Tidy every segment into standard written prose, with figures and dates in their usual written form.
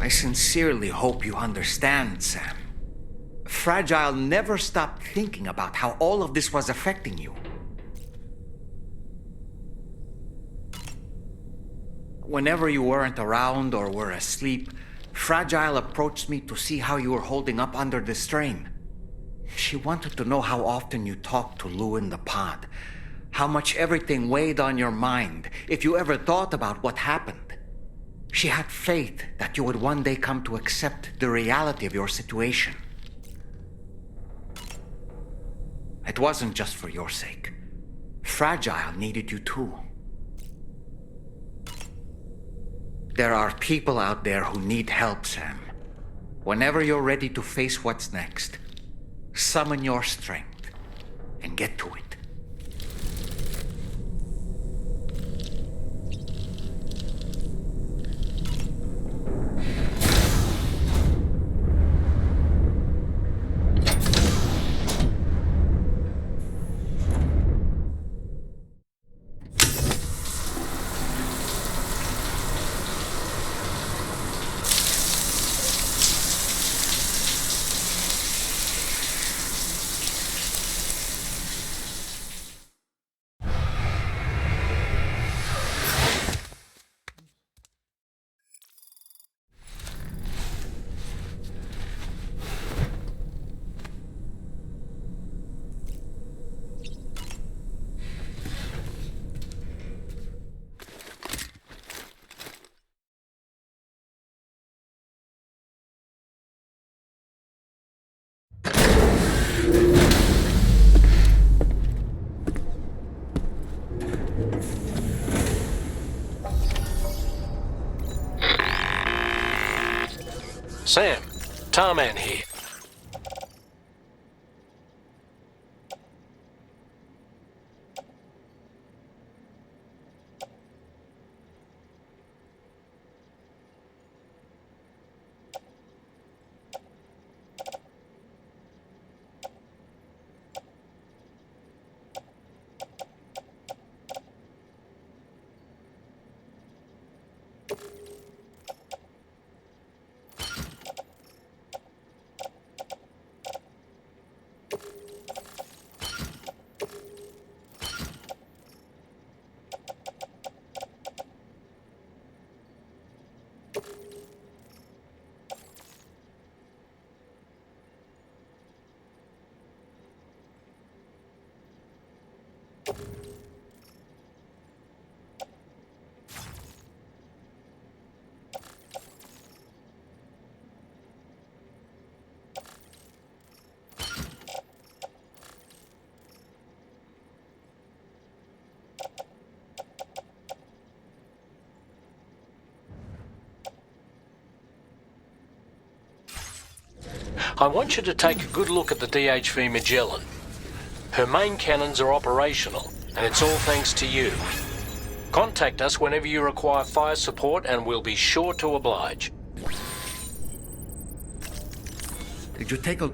I sincerely hope you understand, Sam. Fragile never stopped thinking about how all of this was affecting you. Whenever you weren't around or were asleep, Fragile approached me to see how you were holding up under the strain. She wanted to know how often you talked to Lou in the pod, how much everything weighed on your mind, if you ever thought about what happened. She had faith that you would one day come to accept the reality of your situation. It wasn't just for your sake. Fragile needed you too. There are people out there who need help, Sam. Whenever you're ready to face what's next, summon your strength and get to it. Sam, Tarman here. I want you to take a good look at the DHV Magellan. Her main cannons are operational, and it's all thanks to you. Contact us whenever you require fire support and we'll be sure to oblige. Did you take a...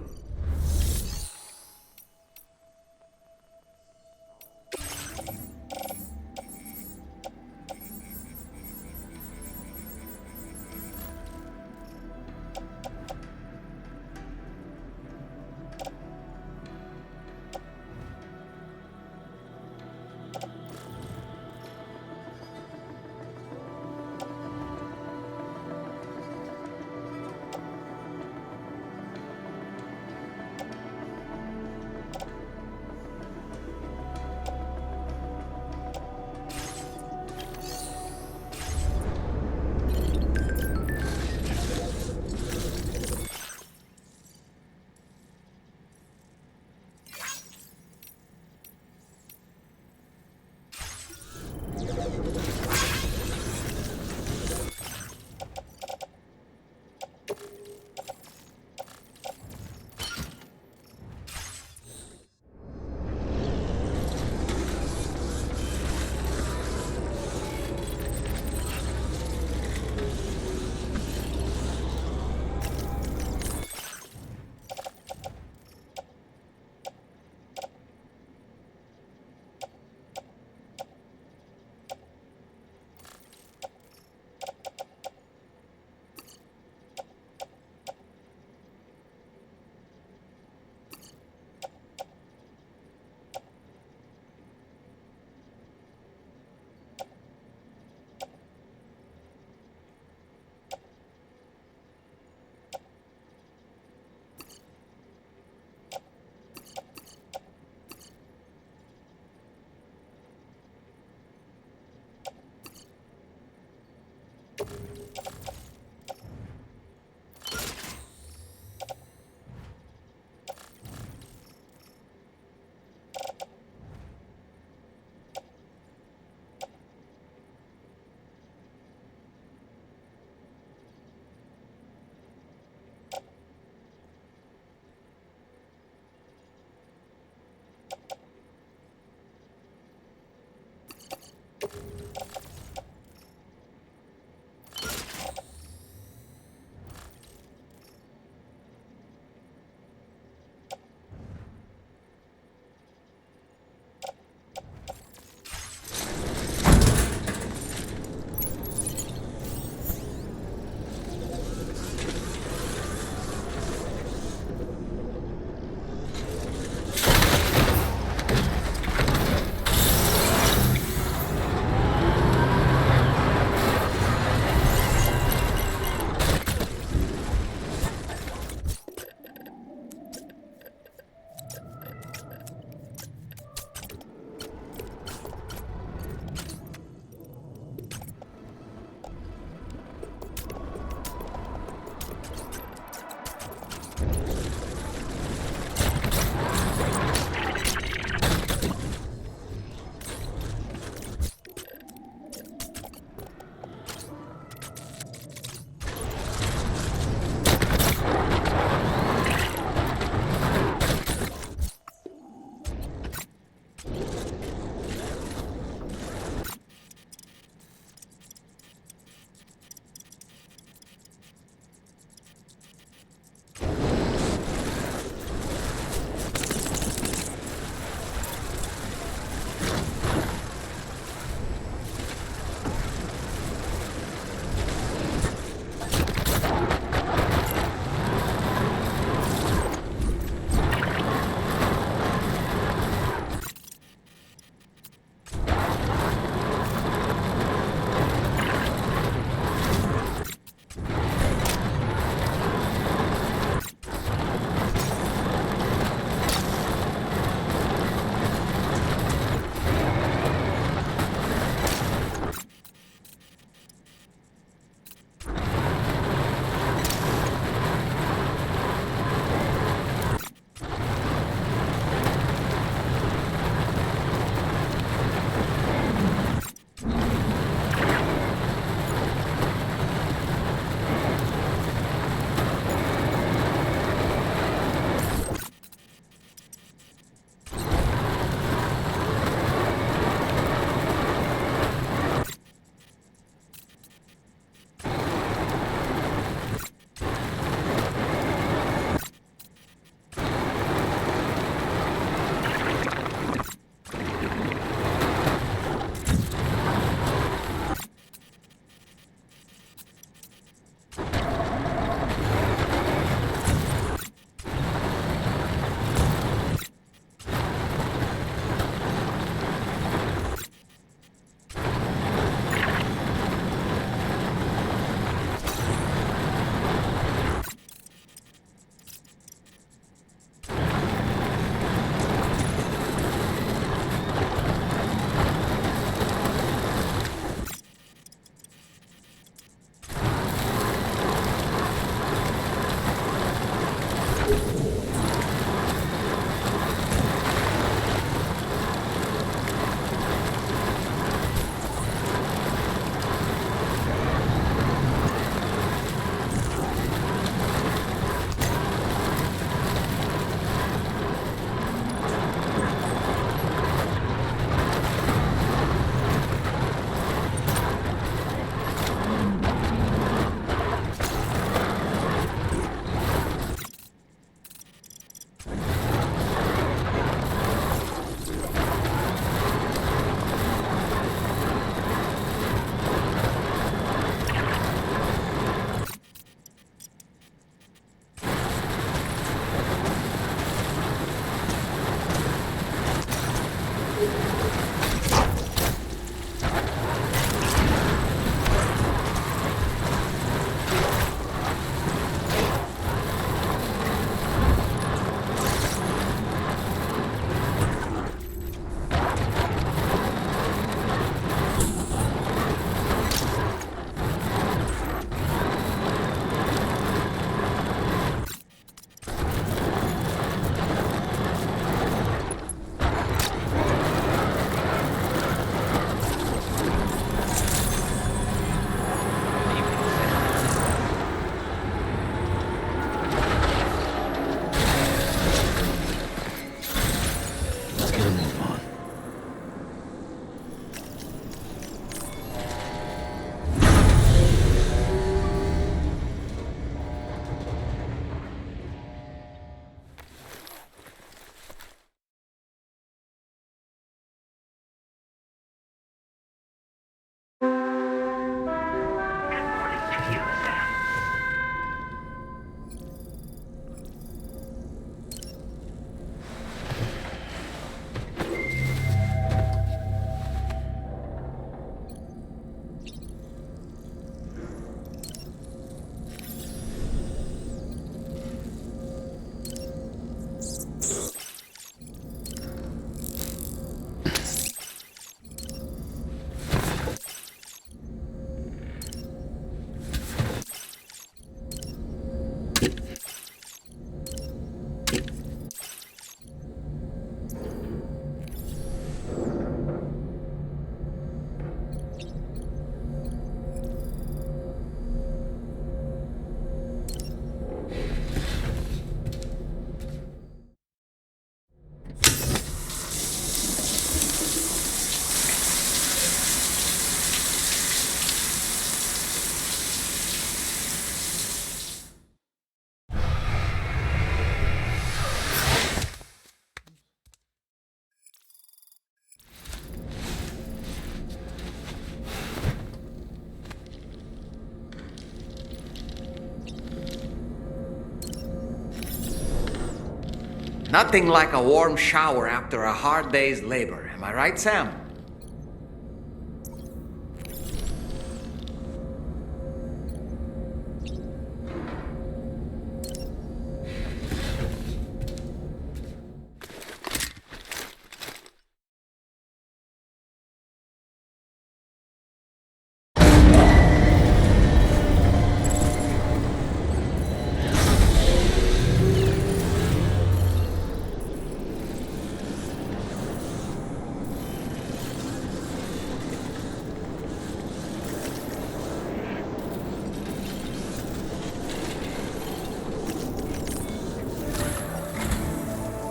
Nothing like a warm shower after a hard day's labor. Am I right, Sam?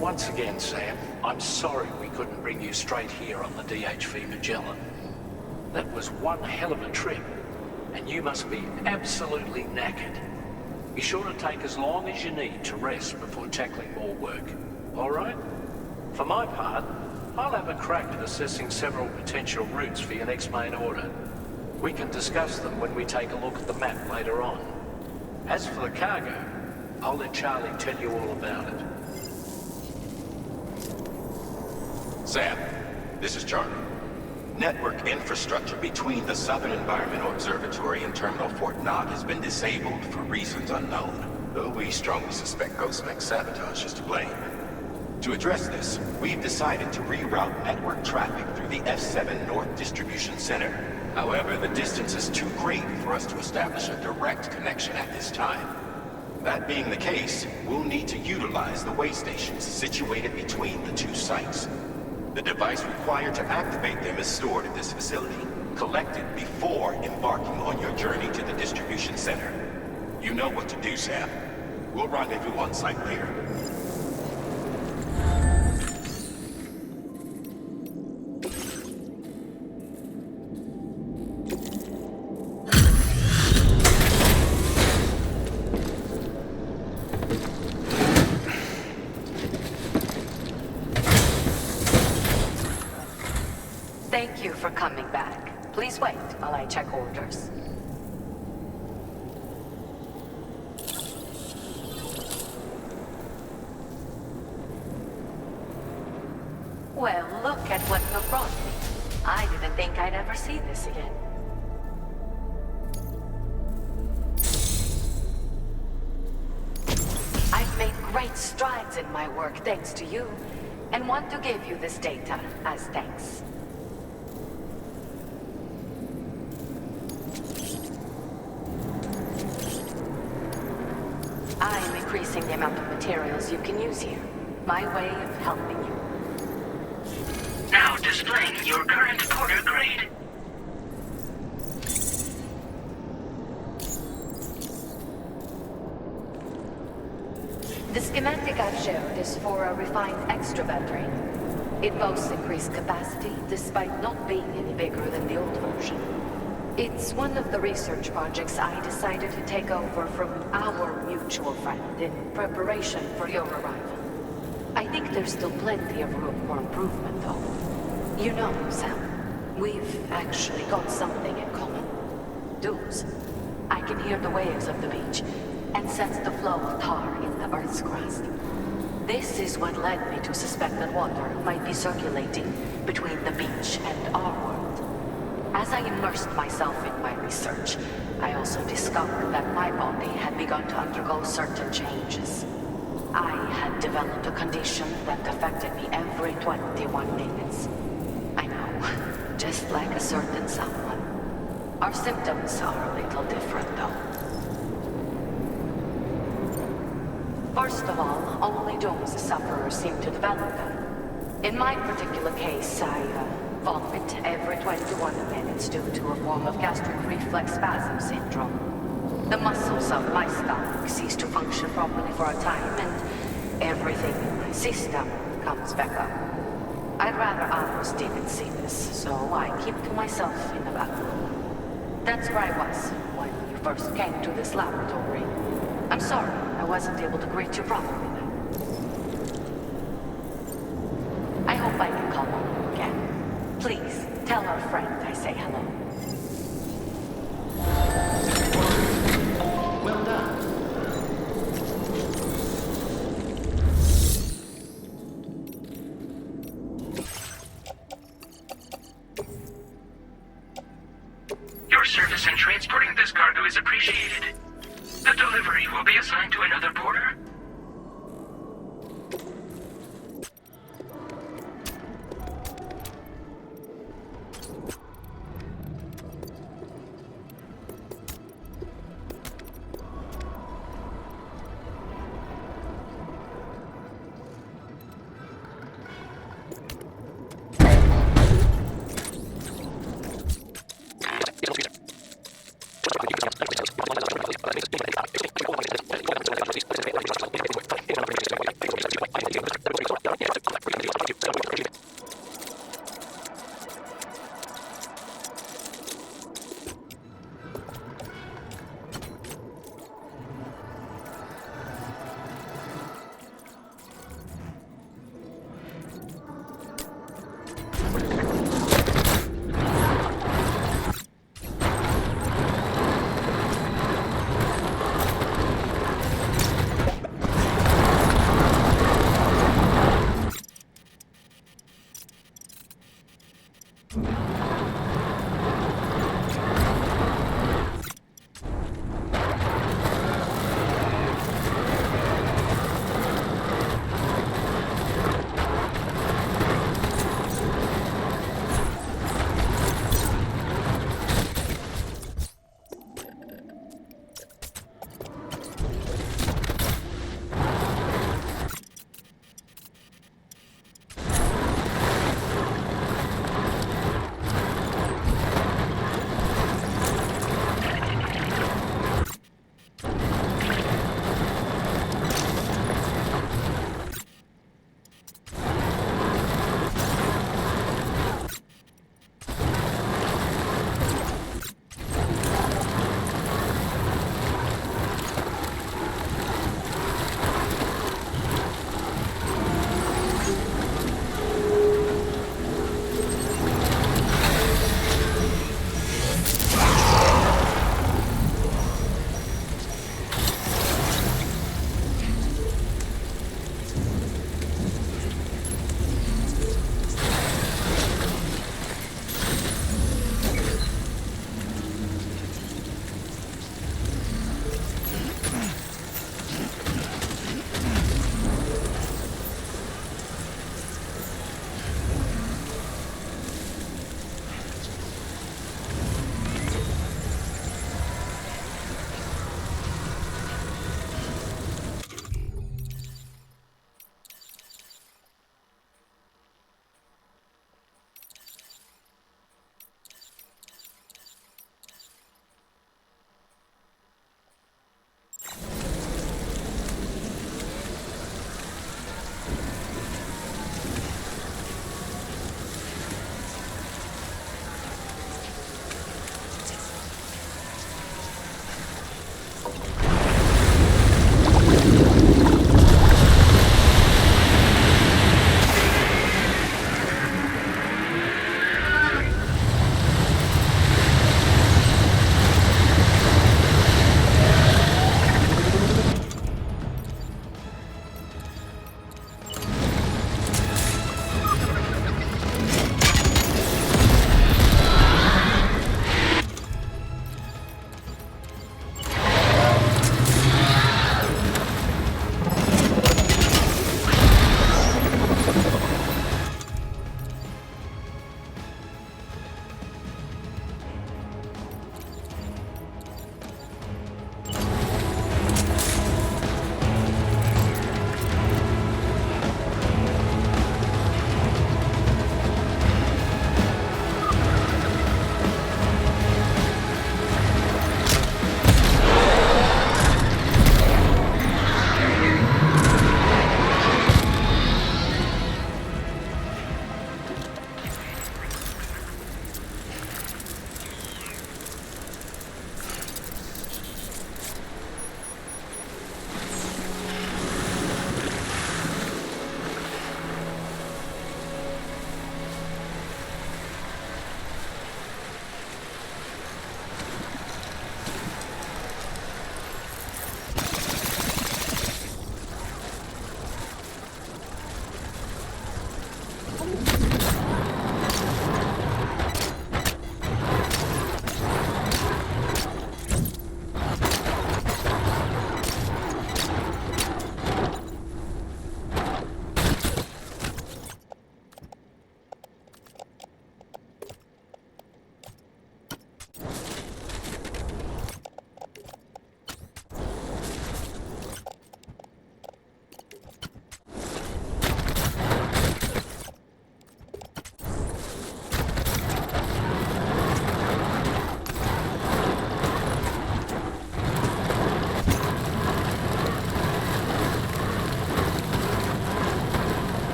Once again, Sam, I'm sorry we couldn't bring you straight here on the DHV Magellan. That was one hell of a trip, and you must be absolutely knackered. Be sure to take as long as you need to rest before tackling more work, all right? For my part, I'll have a crack at assessing several potential routes for your next main order. We can discuss them when we take a look at the map later on. As for the cargo, I'll let Charlie tell you all about it. Sam, this is Charlie. Network infrastructure between the Southern Environmental Observatory and Terminal Fort Knox has been disabled for reasons unknown, though we strongly suspect Ghostmech sabotage is to blame. To address this, we've decided to reroute network traffic through the F7 North Distribution Center. However, the distance is too great for us to establish a direct connection at this time. That being the case, we'll need to utilize the way stations situated between the two sites. The device required to activate them is stored at this facility, collected before embarking on your journey to the distribution center. You know what to do, Sam. We'll rendezvous on site later. Thank you for coming back. Please wait while I check orders. Well, look at what you brought me. I didn't think I'd ever see this again. I've made great strides in my work thanks to you, and want to give you this data as thanks. I'm increasing the amount of materials you can use here. My way of helping you. Now displaying your current porter grade. The schematic I've showed is for a refined extra battery. It boasts increased capacity despite not being any bigger than the old version. It's one of the research projects I decided to take over from our mutual friend in preparation for your arrival. I think there's still plenty of room for improvement, though. You know, Sam, we've actually got something in common. Dunes. I can hear the waves of the beach and sense the flow of tar in the Earth's crust. This is what led me to suspect that water might be circulating between the beach and our world. As I immersed myself in my research, I also discovered that my body had begun to undergo certain changes. I had developed a condition that affected me every 21 minutes. I know, just like a certain someone. Our symptoms are a little different, though. First of all, only Doom's sufferers seem to develop them. In my particular case, I vomit every 21 minutes due to a form of gastric reflex spasm syndrome. The muscles of my stomach cease to function properly for a time, and everything in my system comes back up. I'd rather others didn't see this, so I keep to myself in the back room. That's where I was when you first came to this laboratory. I'm sorry I wasn't able to greet you properly then. I hope I can call on you again. Please, tell our friend I say hello. Well done. appreciated. The delivery will be assigned to another porter.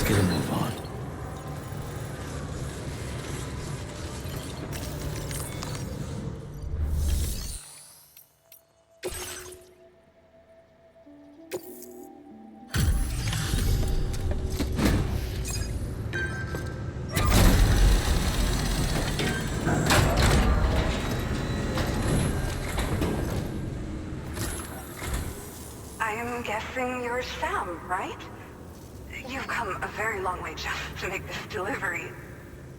get a move on. I'm guessing you're Sam, right? You've come a very long way just to make this delivery.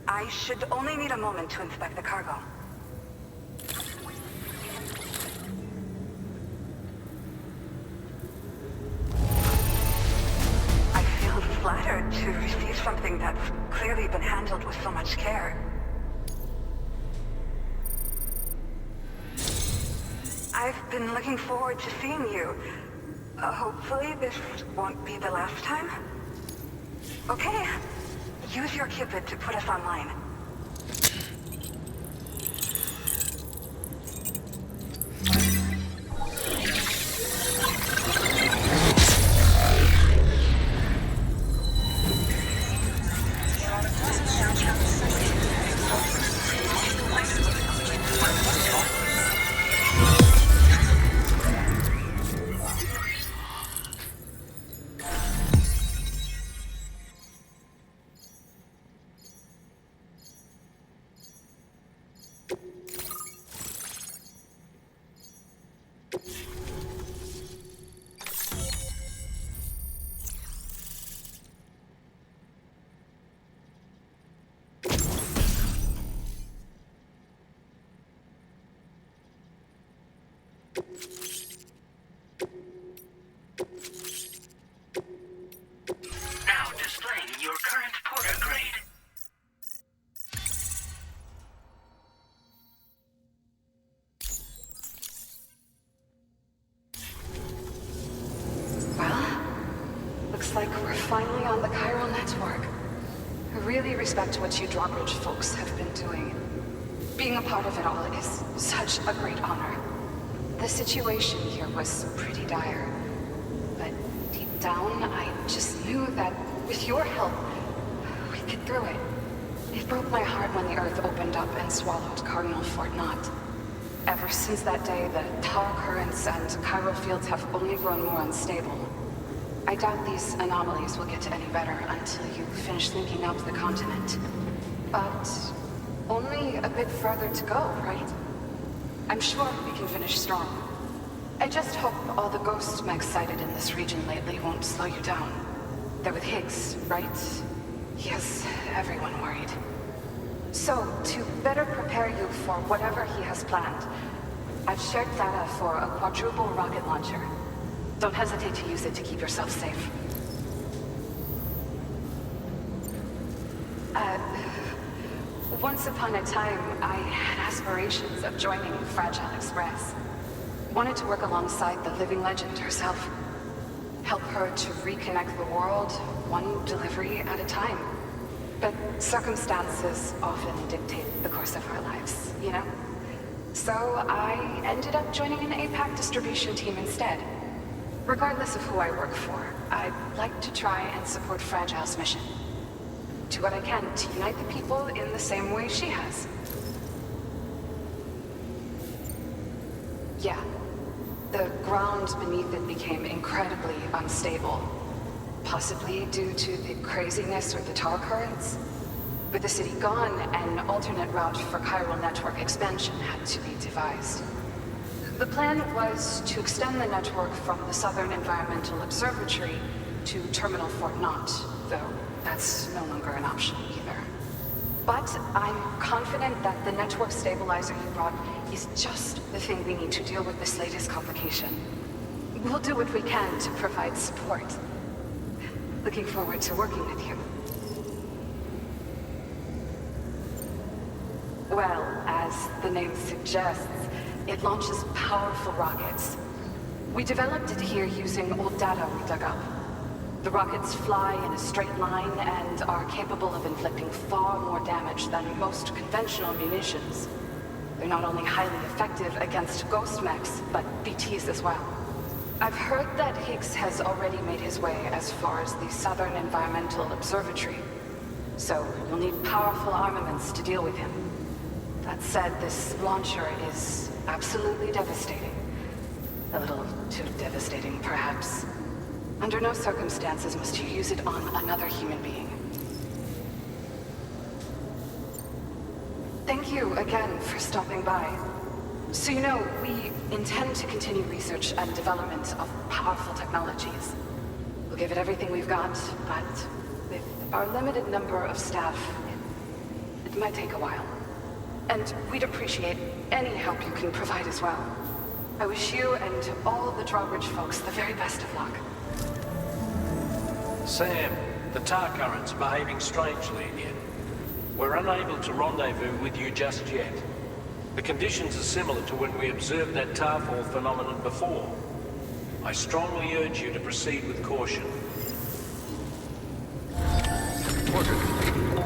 I should only need a moment to inspect the cargo. I feel flattered to receive something that's clearly been handled with so much care. I've been looking forward to seeing you. Hopefully this won't be the last time. Okay, use your Cupid to put us online. Now displaying your current Porter grade. Well, looks like we're finally on the chiral network. I really respect what you Drawbridge folks have been doing. Being a part of it all is such a great honor. The situation here was pretty dire, but deep down, I just knew that with your help, we'd get through it. It broke my heart when the Earth opened up and swallowed Cardinal Fort Knott. Ever since that day, the Tau currents and chiral fields have only grown more unstable. I doubt these anomalies will get any better until you finish linking up the continent. But only a bit further to go, right? I'm sure we can finish strong. I just hope all the ghost mechs sighted in this region lately won't slow you down. They're with Higgs, right? He has everyone worried. So, to better prepare you for whatever he has planned, I've shared data for a quadruple rocket launcher. Don't hesitate to use it to keep yourself safe. Once upon a time, I had aspirations of joining Fragile Express. Wanted to work alongside the living legend herself. Help her to reconnect the world, one delivery at a time. But circumstances often dictate the course of our lives, you know? So I ended up joining an APAC distribution team instead. Regardless of who I work for, I'd like to try and support Fragile's mission. Do what I can to unite the people in the same way she has. Yeah. The ground beneath it became incredibly unstable. Possibly due to the craziness with the Tau currents. With the city gone, an alternate route for chiral network expansion had to be devised. The plan was to extend the network from the Southern Environmental Observatory to Terminal Fort Knott, though that's no longer an option either. But I'm confident that the network stabilizer you brought is just the thing we need to deal with this latest complication. We'll do what we can to provide support. Looking forward to working with you. Well, as the name suggests, it launches powerful rockets. We developed it here using old data we dug up. The rockets fly in a straight line and are capable of inflicting far more damage than most conventional munitions. They're not only highly effective against ghost mechs, but BTs as well. I've heard that Higgs has already made his way as far as the Southern Environmental Observatory. So, you'll need powerful armaments to deal with him. That said, this launcher is absolutely devastating. A little too devastating, perhaps. Under no circumstances must you use it on another human being. Thank you again for stopping by. So you know, we intend to continue research and development of powerful technologies. We'll give it everything we've got, but with our limited number of staff, it might take a while. And we'd appreciate any help you can provide as well. I wish you and all of the Drawbridge folks the very best of luck. Sam, the tar current's behaving strangely again. We're unable to rendezvous with you just yet. The conditions are similar to when we observed that tarfall phenomenon before. I strongly urge you to proceed with caution.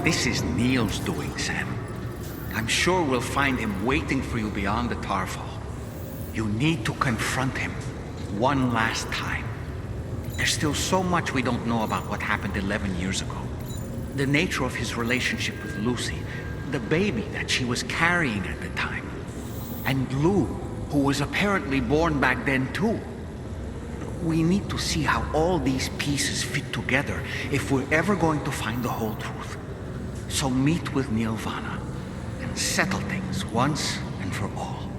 This is Neil's doing, Sam. I'm sure we'll find him waiting for you beyond the tarfall. You need to confront him one last time. There's still so much we don't know about what happened 11 years ago. The nature of his relationship with Lucy, the baby that she was carrying at the time, and Lou, who was apparently born back then too. We need to see how all these pieces fit together if we're ever going to find the whole truth. So meet with Neil Vana and settle things once and for all.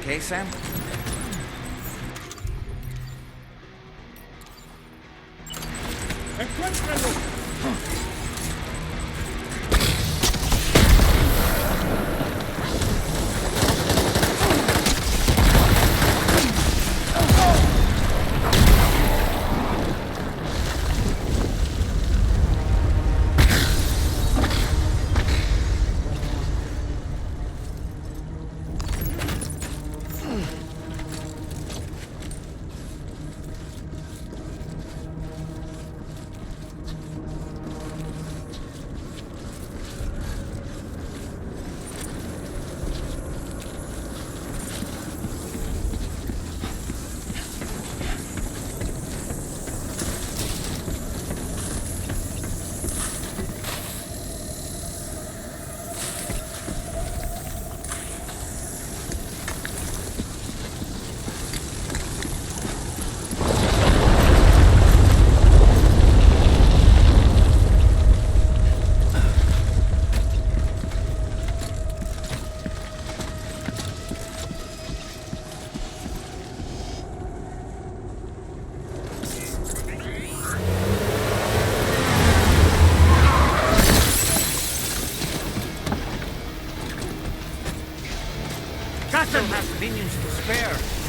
okay, Sam? Castle has minions to spare.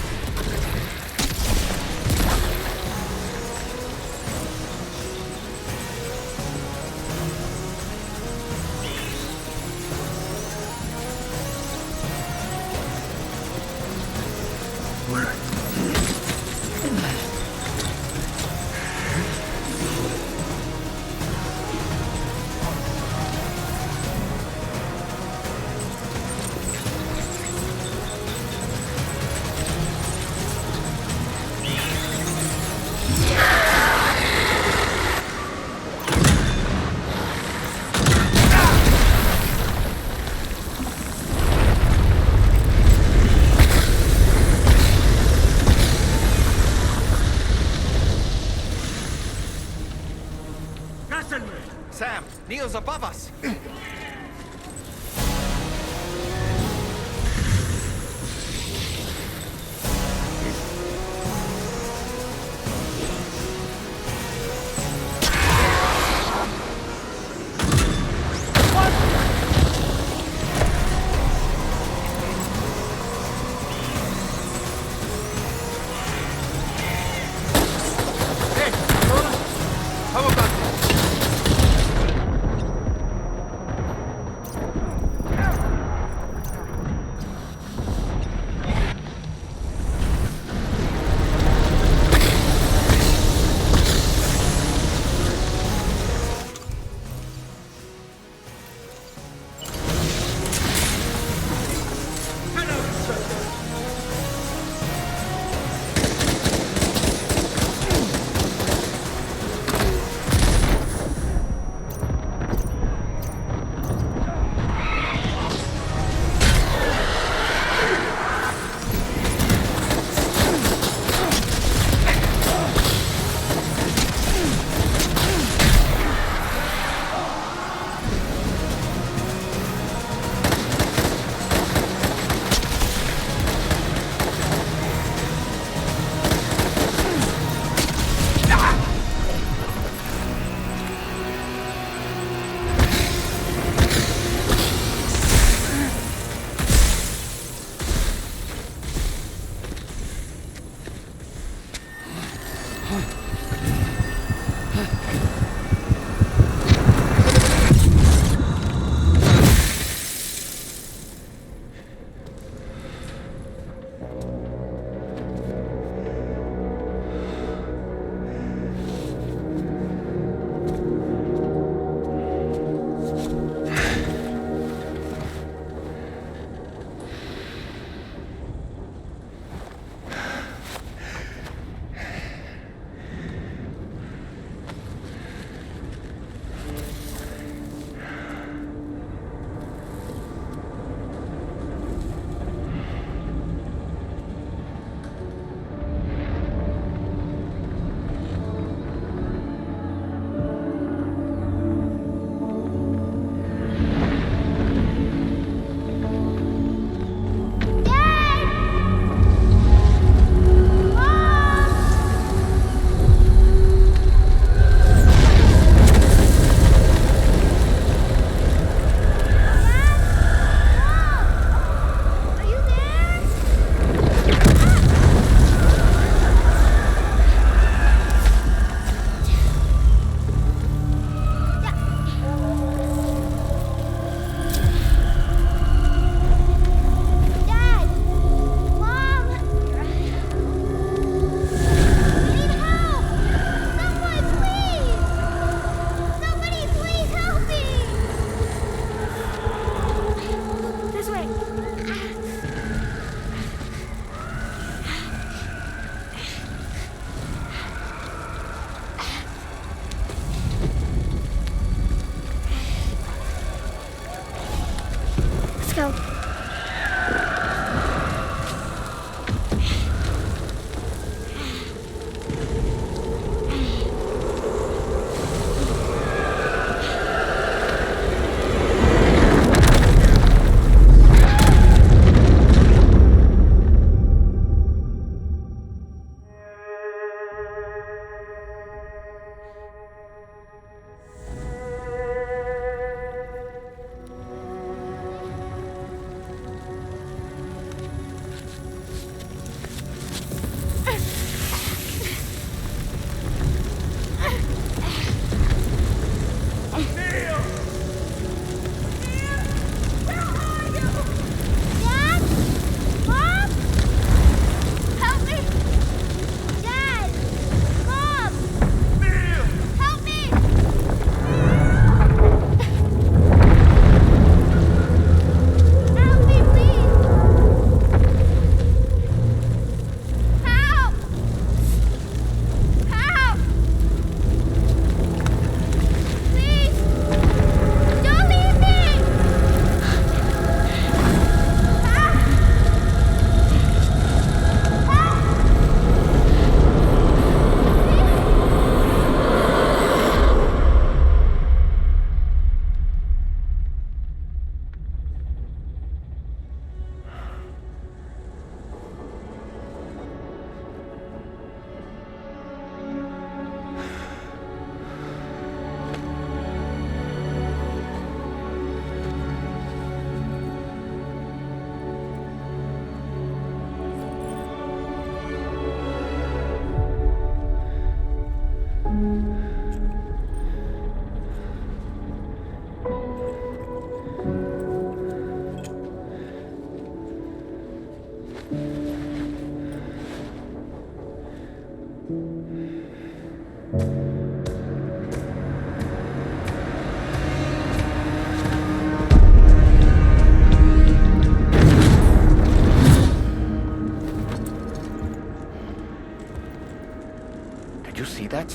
Sam, Neil's above us.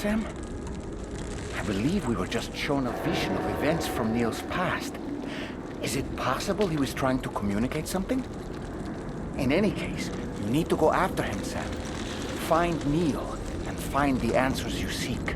Sam? I believe we were just shown a vision of events from Neil's past. Is it possible he was trying to communicate something? In any case, you need to go after him, Sam. Find Neil, and find the answers you seek.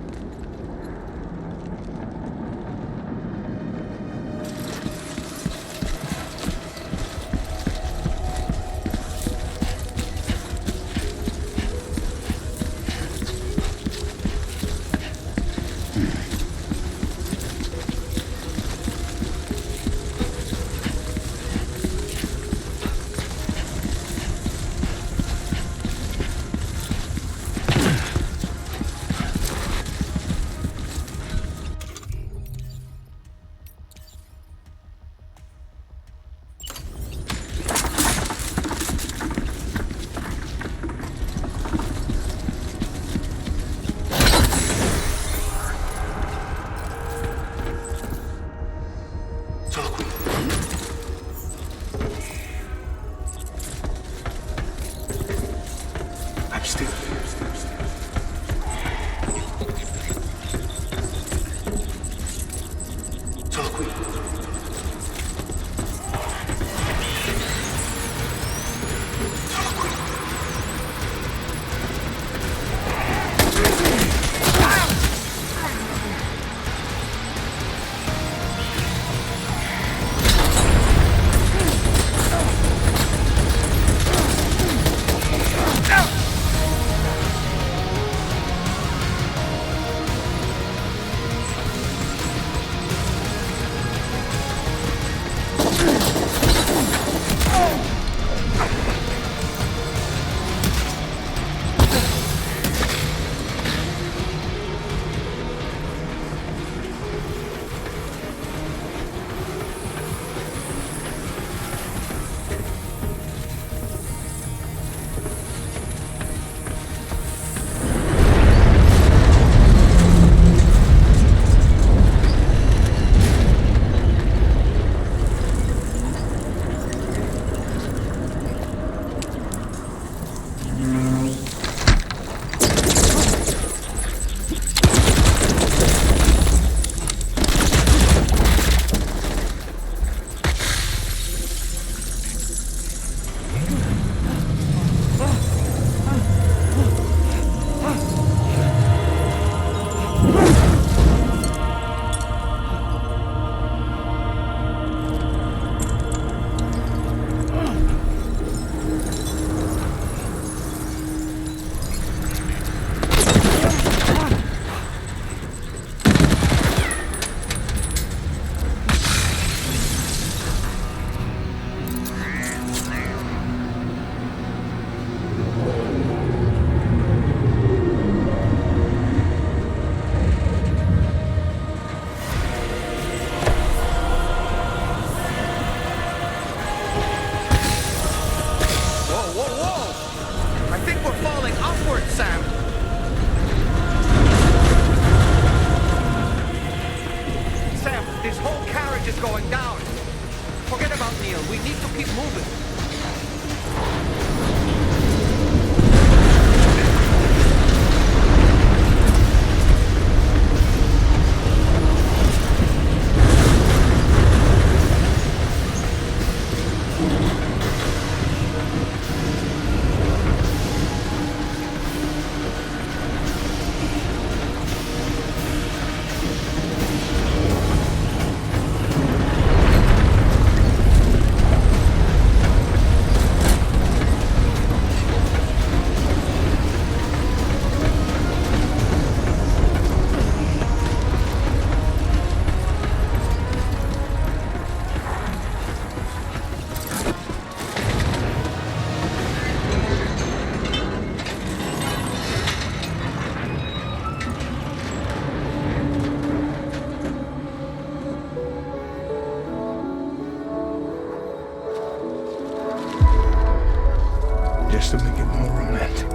just to make it more romantic.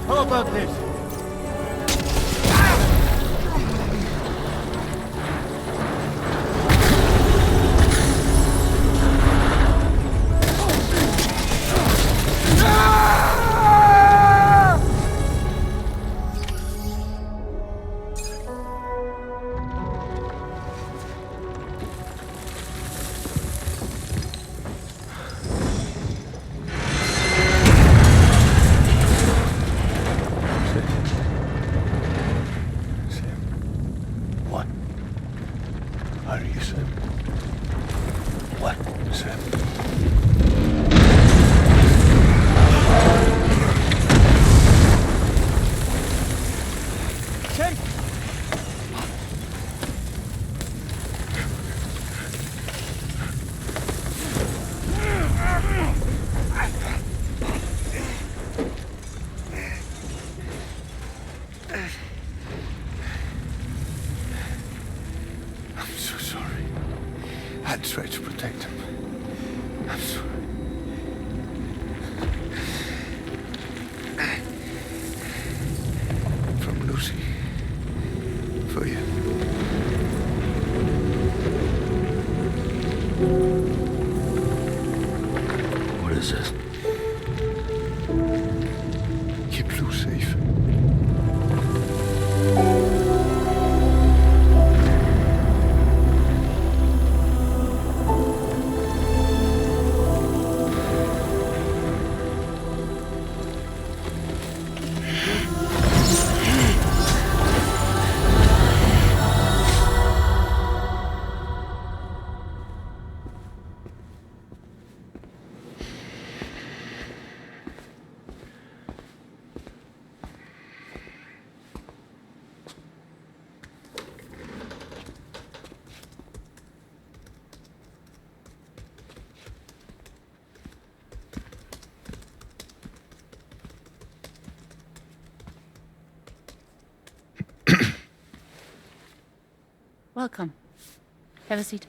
How about this? What are you saying? What, Sam? Sam! I'm so sorry. I tried to protect him. I'm sorry. From Lucy. For you. What is this? Keep Lou safe. Welcome. Have a seat.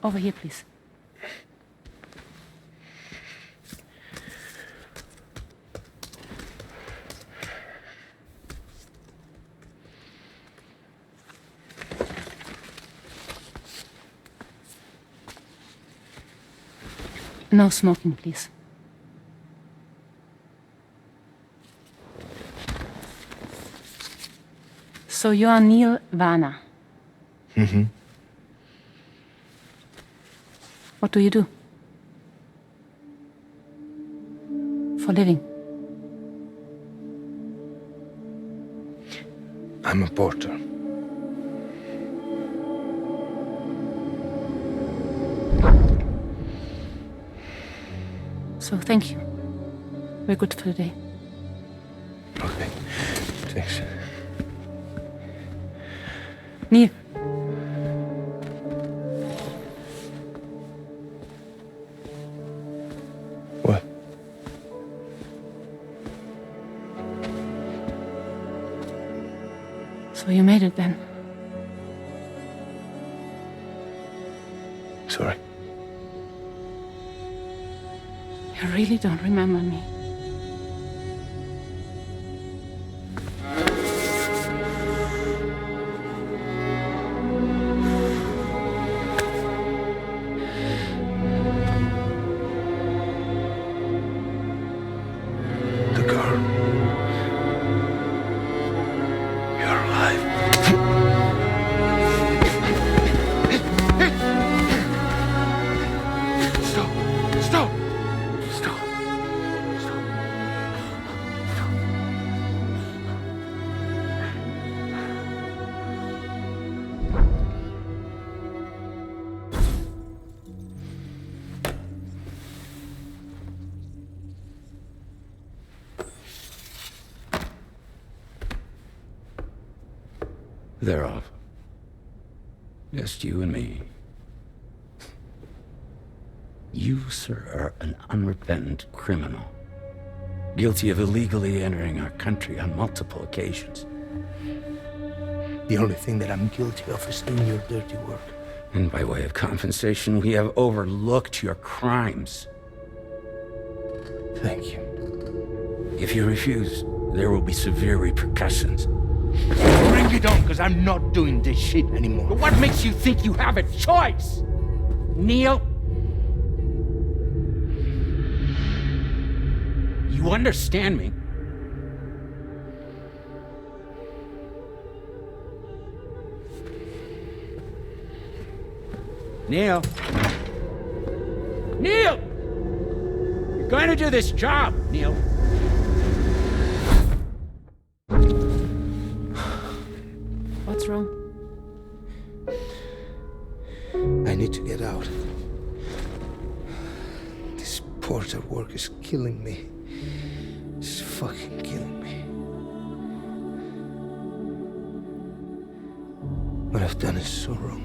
Over here, please. No smoking, please. So you are Neil Varner. Mm-hmm. What do you do? For living? I'm a porter. So thank you. We're good for the day. Okay. Thanks. Neil. What? So you made it then? Sorry. You really don't remember me. The girl. You're alive. Stop! Stop! Stop! Stop! They're off. Just you and me. You, sir, are an unrepentant criminal. Guilty of illegally entering our country on multiple occasions. The only thing that I'm guilty of is doing your dirty work. And by way of compensation, we have overlooked your crimes. Thank you. If you refuse, there will be severe repercussions. Bring it on, because I'm not doing this shit anymore. But what makes you think you have a choice? Neil? You understand me? Neil? Neil! You're going to do this job, Neil. What's wrong? I need to get out. This porter work is killing me. It's fucking killing me. What I've done is so wrong.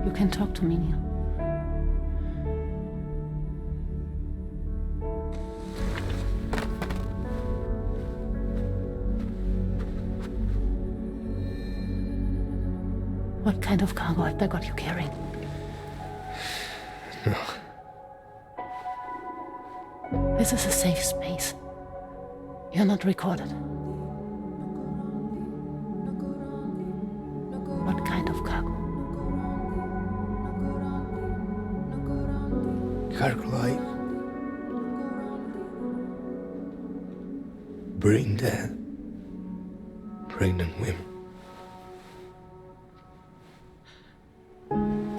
You can talk to me, Neil. What kind of cargo have they got you carrying? No. This is a safe space. You're not recorded. What kind of cargo? Cargo like brain dead, pregnant women.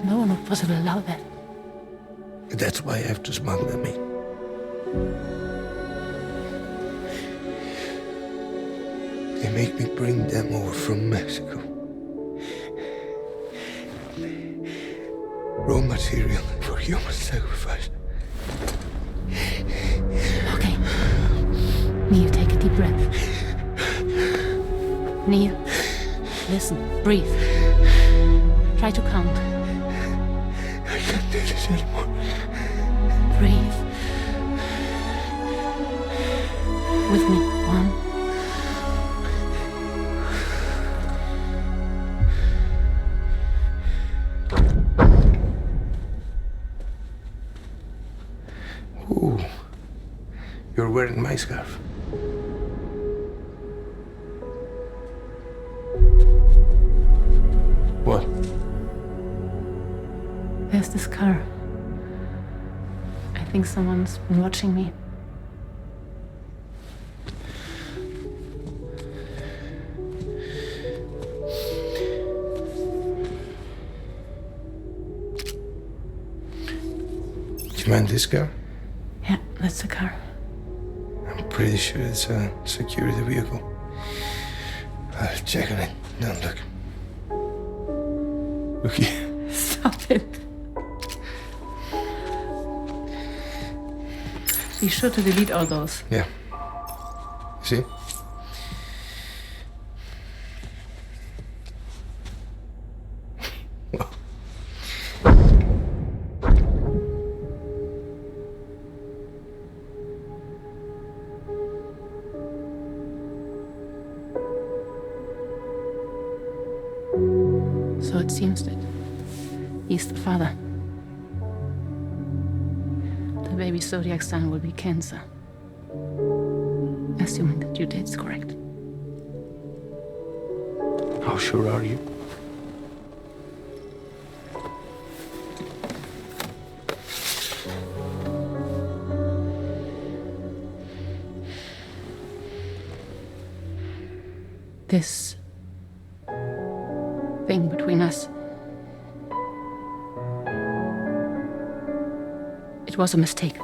No one would possibly allow that. That's why I have to smuggle them in. They make me bring them over from Mexico. Raw material for human sacrifice. Okay. Neil, take a deep breath. Neil, listen, breathe. Try to count. I can't do this anymore. Breathe. With me. 1. Ooh, you're wearing my scarf. What? There's this car. I think someone's been watching me. Do you mind this car? Yeah, that's the car. I'm pretty sure it's a security vehicle. I'll check on it. Now look. Look here. Stop it. Be sure to delete all those. Yeah. See? So it seems that he's the father. The baby Zodiac son will be cancer. Assuming that due date's correct. How sure are you? This thing between us, it was a mistake.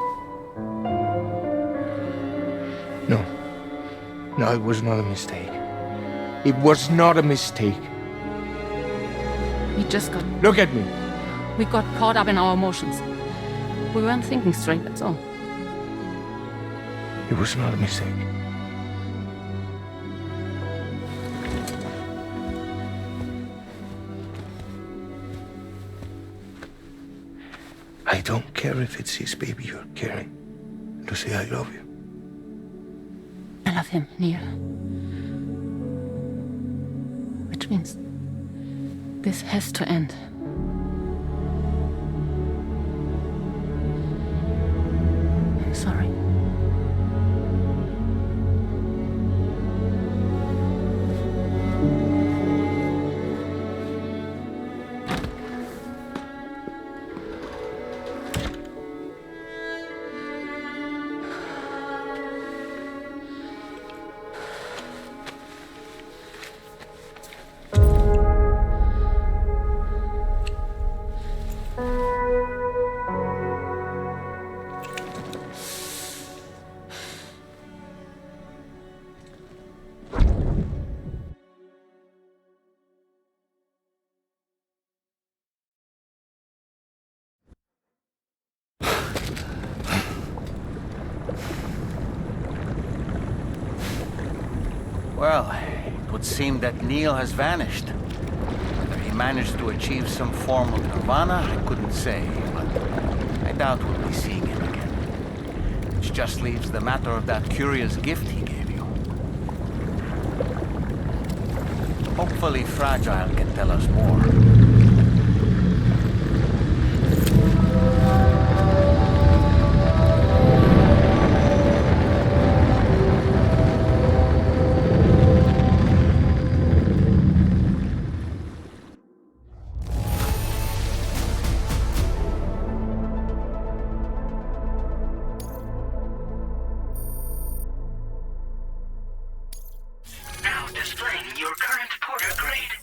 No. No, it was not a mistake. It was not a mistake. We just got... Look at me. We got caught up in our emotions. We weren't thinking straight, that's all. It was not a mistake. I don't care if it's his baby you're carrying. To say I love you. I love him, Neil. Which means this has to end. I'm sorry. Well, it would seem that Neil has vanished. Whether he managed to achieve some form of nirvana, I couldn't say, but I doubt we'll be seeing him again. Which just leaves the matter of that curious gift he gave you. Hopefully Fragile can tell us more. Now displaying your current Porter grade.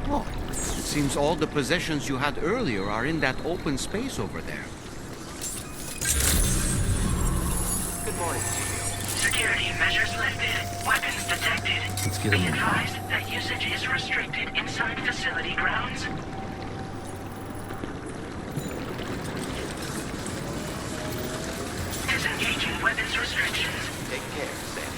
Oh, it seems all the possessions you had earlier are in that open space over there. Good morning. Security measures lifted. Weapons detected. Let's get Be him in. advised that usage is restricted inside facility grounds. Disengaging weapons restrictions. Take care, Sam.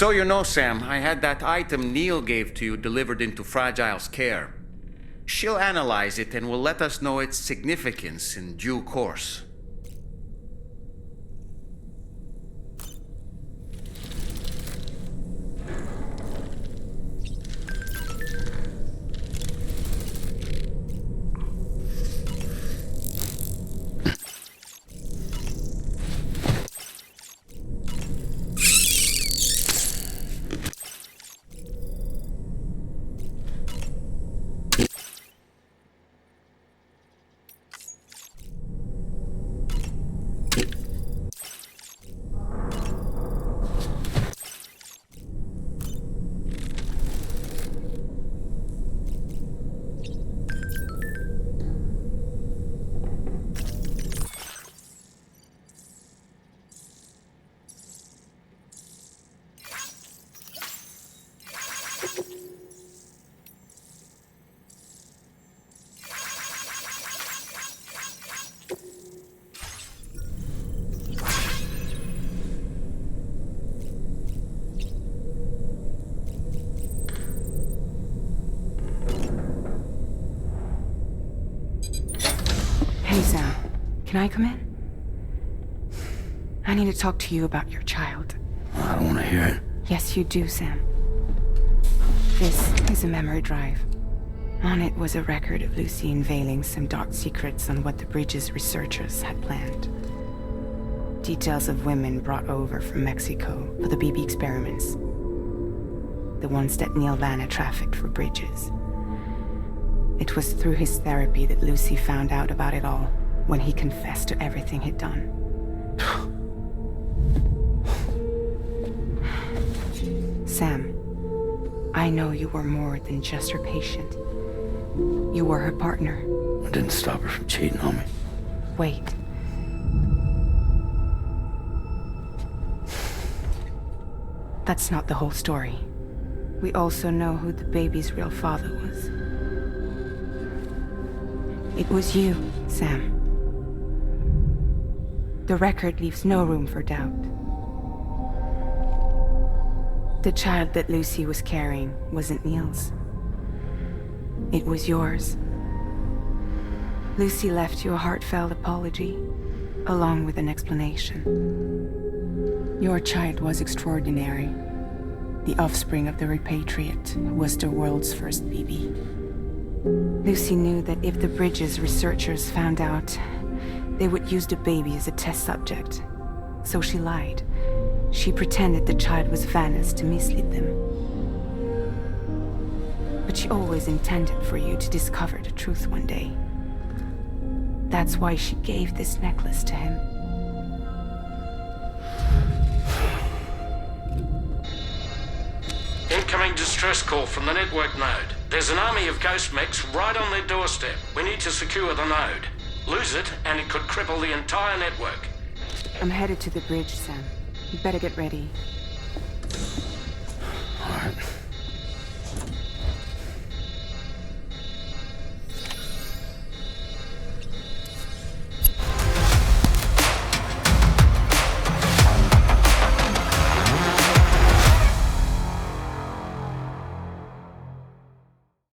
So you know, Sam, I had that item Neil gave to you delivered into Fragile's care. She'll analyze it and will let us know its significance in due course. Hey, Sam. Can I come in? I need to talk to you about your child. I don't want to hear it. Yes, you do, Sam. This is a memory drive. On it was a record of Lucy unveiling some dark secrets on what the Bridges researchers had planned. Details of women brought over from Mexico for the BB experiments. The ones that Neil Vanna trafficked for Bridges. It was through his therapy that Lucy found out about it all, when he confessed to everything he'd done. Sam, I know you were more than just her patient. You were her partner. I didn't stop her from cheating on me. Wait. That's not the whole story. We also know who the baby's real father was. It was you, Sam. The record leaves no room for doubt. The child that Lucy was carrying wasn't Neil's. It was yours. Lucy left you a heartfelt apology, along with an explanation. Your child was extraordinary. The offspring of the repatriate who was the world's first BB. Lucy knew that if the Bridges researchers found out, they would use the baby as a test subject. So she lied. She pretended the child was Vanna's to mislead them. But she always intended for you to discover the truth one day. That's why she gave this necklace to him. Incoming distress call from the network node. There's an army of ghost mechs right on their doorstep. We need to secure the node. Lose it, and it could cripple the entire network. I'm headed to the bridge, Sam. You better get ready.